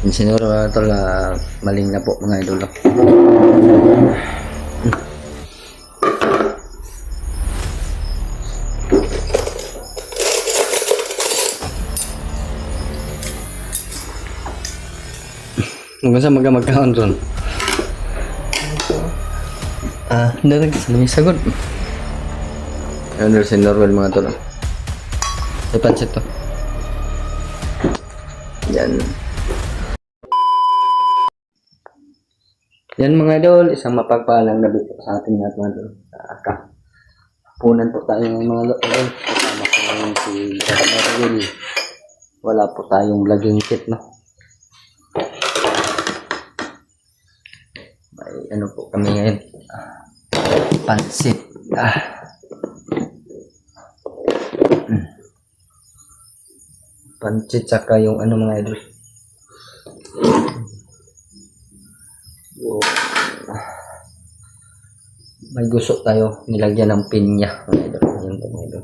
Siguro tol, maling na po mga idol. Kung saan magkaon ron? Darag sa may sagot. Ano si Norwell mga tol. Ay pansit to. Yan. Yan mga idol, isang mapagpalang gabi po sa ating lahat mga idol. Kapunan po tayo ng mga idol. Kasama ko ngayon si Brother Will. Wala po tayong vlogging kit, no? May ano po kami ngayon. Pansit. Pansit saka yung ano mga idol. May gusto tayo nilagyan ng pinya mga idol. Yan po mga idol.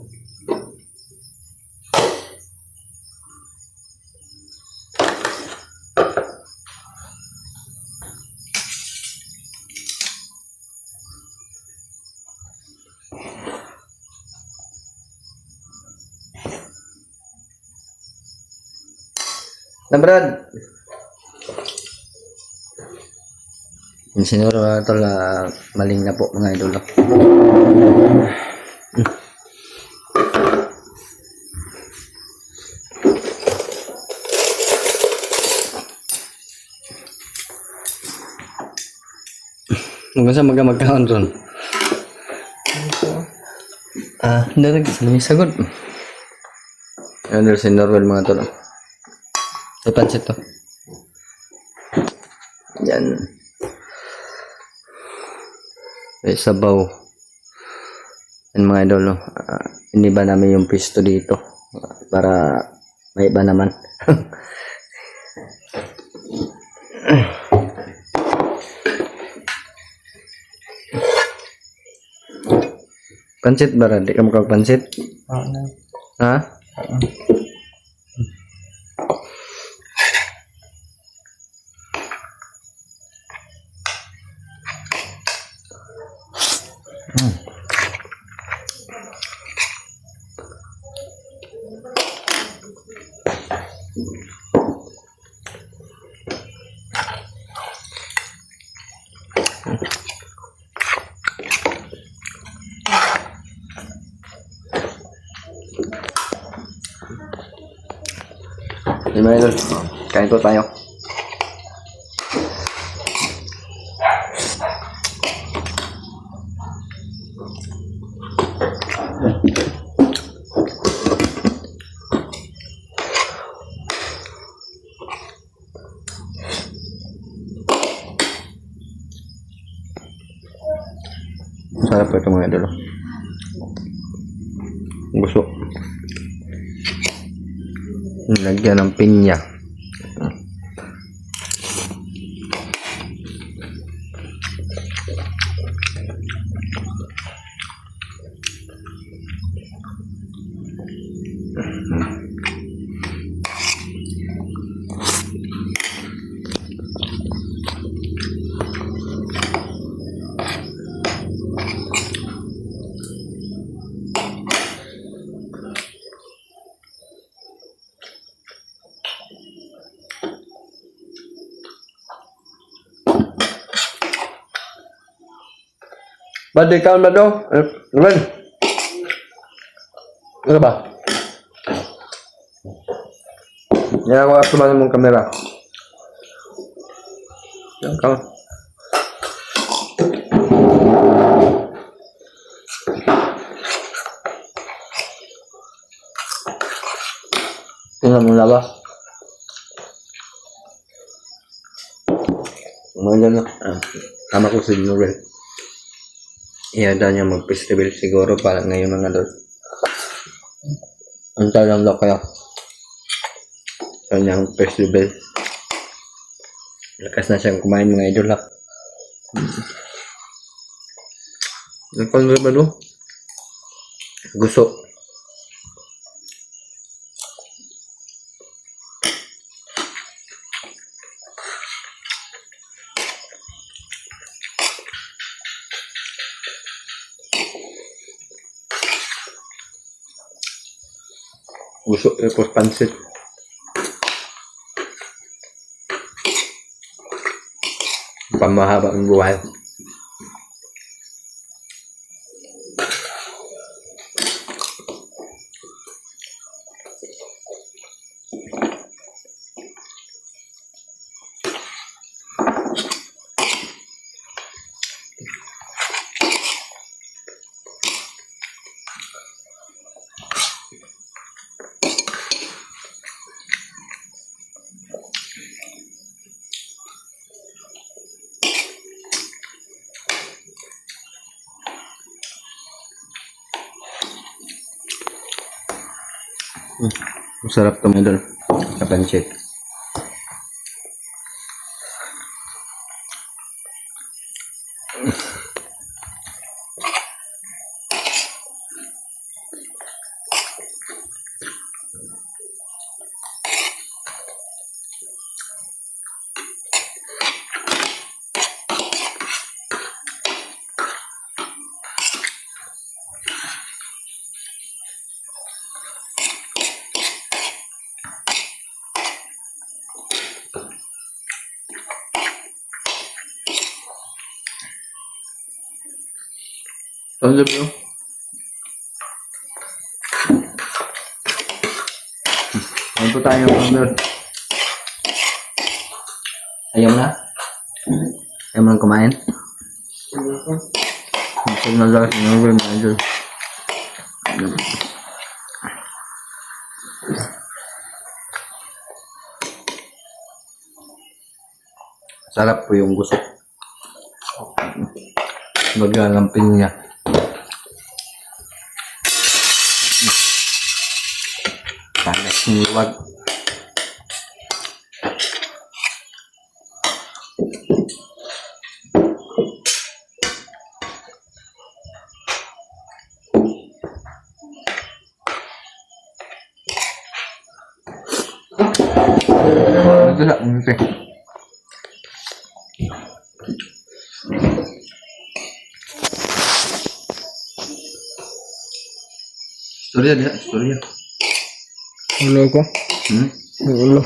Na Brad. Siguro tol, maling na po mga idol. Kung saan magkaon ron? Darag sa may sagot. Ano si Norwell mga tol. Ay pansit to. Yan. May sabaw. Yan mga idol. Iniba namin yung pisto dito. Para may iba naman. Pansit ba? Di ka makapagpansit? Ha? Di ba idol? Kain po tayo. Sarap po ito mga idol. Gusto. Lagyan ng pinya. Badi kaon ba do? Ruben. Ano ba? Yan ako atuman mong kamera. Yan kaon. Tingnan mo labas. Umaga na. Tama ko si Noel. Ihanda niya mag-festival siguro para ngayon mga idol. Antay lang daw kayo. Kanyang festival. Lakas na siyang kumain mga idol ha. Nagpang ba no? Gusto. Puso, tapos pansit. Pamahaba ang buhay. Masarap to mga idol. Sa pansit. Ano bro? Ano po tayo mga ayaw na? Ayaw mo nang kumain? Masarap na lang sinugol mga idol. Sarap po yung gusok. Magalampin niya. Panas ng luwag. Ito sa ito. Storya dia, storya. Ulo ko. Ulo.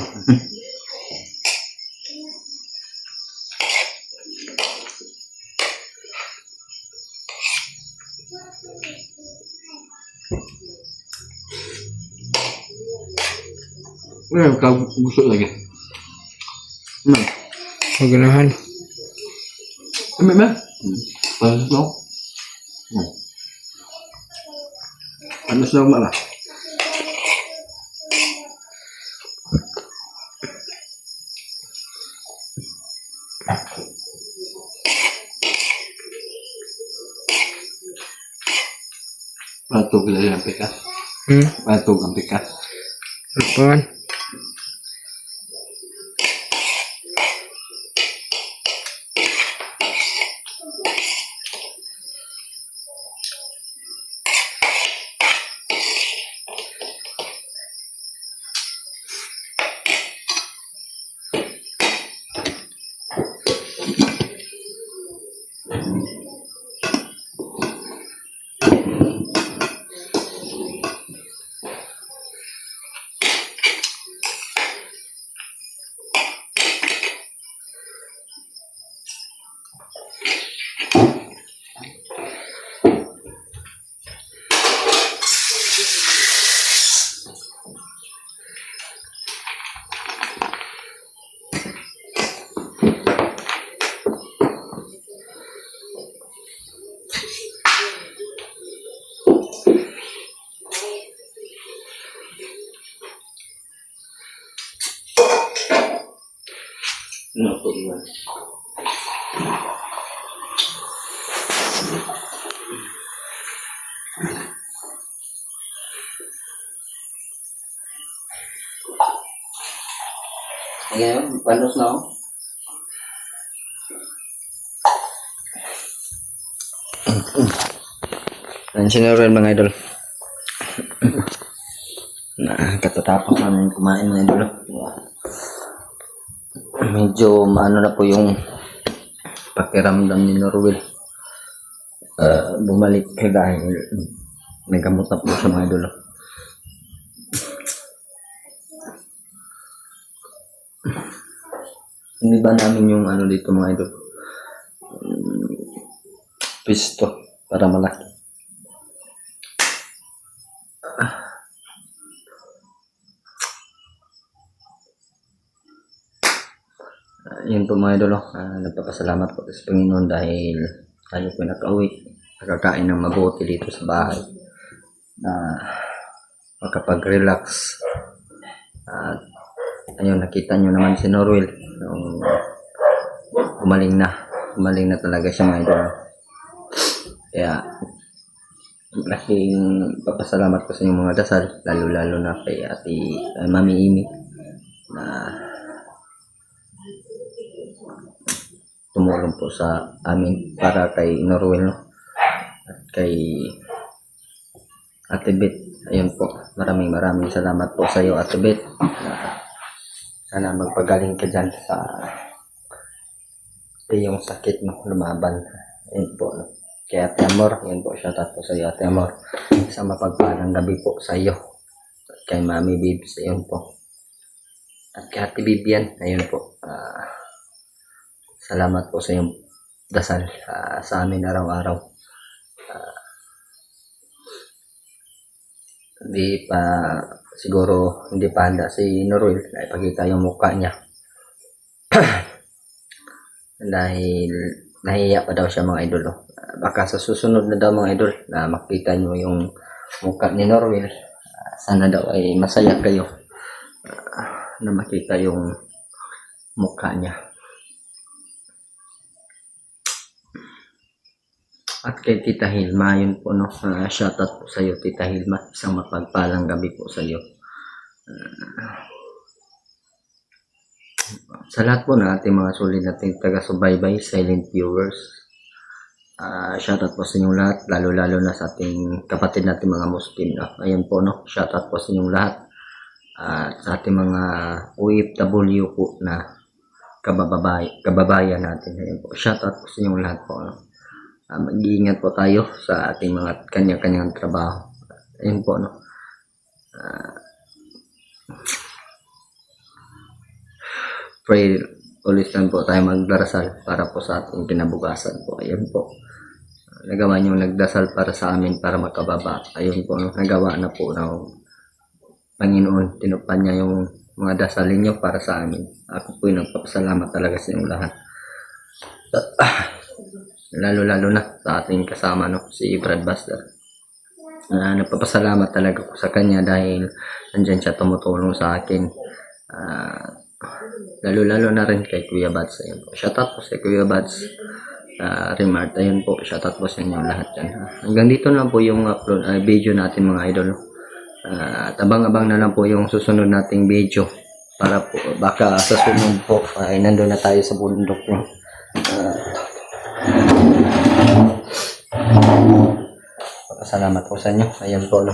Kau busuk lagi. Maganahan. Memang. Panas dong. Panas dong malah. Patog lagi ang pikas. Patog ang pikas. Apaan? Kenapa gimana? Ayan, panos na ako. Nandiyan na rin mga idol. Katatapos namin kumain mga idol. Medyo maano na po yung pakiramdam ni Norwell. Bumalik dahil may gamot na po sa mga idol. Hindi ba namin yung ano dito mga idol? Pisto para malaki. Yun po mga idol, nagpapasalamat po sa Panginoon dahil tayo po nakauwi, nakakain ng mabuti dito sa bahay, na makapag-relax. At ayun, nakita nyo naman si Norwell, nung gumaling na talaga siya mga idol. Kaya malaking papasalamat ko sa inyong mga dasal, lalo na kay Mami Amy, na tumulong po sa amin para kay Norwell, no? At kay Ate Beth. Ayun po, maraming salamat po sa iyo, Ate Beth. Sana magpagaling ka dyan sa yung sakit mo, lumaban. Ayun po, no? Kay Ate Amor, ayun po, shoutout po sa iyo, Ate Amor. Sa mapagpalang gabi po sa iyo. At kay Mami Bibs, ayun po. At kay Ate Bibian, ayun po. Salamat po sa iyong dasal sa amin araw-araw. Hindi pa handa si Norwell na ipakita yung mukha niya. Dahil nahiya pa daw siya mga idol. Baka sa susunod na daw mga idol na makita nyo yung mukha ni Norwell. Sana daw ay masaya kayo na makita yung mukha niya. At kay Tita Hilma, yun po, no? Shoutout po sa iyo, Tita Hilma. Isang mapagpalang gabi po sa iyo. Sa lahat po na ating mga sulit nating taga-subaybay, silent viewers. Shoutout po sa inyong lahat, lalo na sa ating kapatid natin mga Muslim. No? Ayun po, no? Shoutout po sa inyong lahat. Sa ating mga OFW po na kababayan natin. Ayun po. Shoutout po sa inyong lahat po, no? Mag-iingat po tayo sa ating mga kanya-kanyang trabaho. Ayun po, no? Pray ulit lang po tayo magdarasal para po sa ating kinabukasan po. Ayun po. Nagawa niyo nagdasal para sa amin para makababa. Ayun po, no? Nagawa na po ng Panginoon. Tinupan niya yung mga dasalin niyo para sa amin. Ako po yung nagpapasalamat talaga sa inyong lahat. Lalo na sa ating kasama, no, si Brad Buster. Nagpapasalamat talaga ko sa kanya dahil nandyan siya tumutulong sa akin. Lalo na rin kay Kuya Bats. Ayun po. Shoutout po sa Kuya Bats. Remart. Ayun po. Shoutout po sa inyo lahat dyan. Hanggang dito lang po yung upload video natin mga idol. At abang-abang na lang po yung susunod nating video. Para po, baka sa sunod po ay nandun na tayo sa bundok. Salamat po sa inyo. Ayan po, no.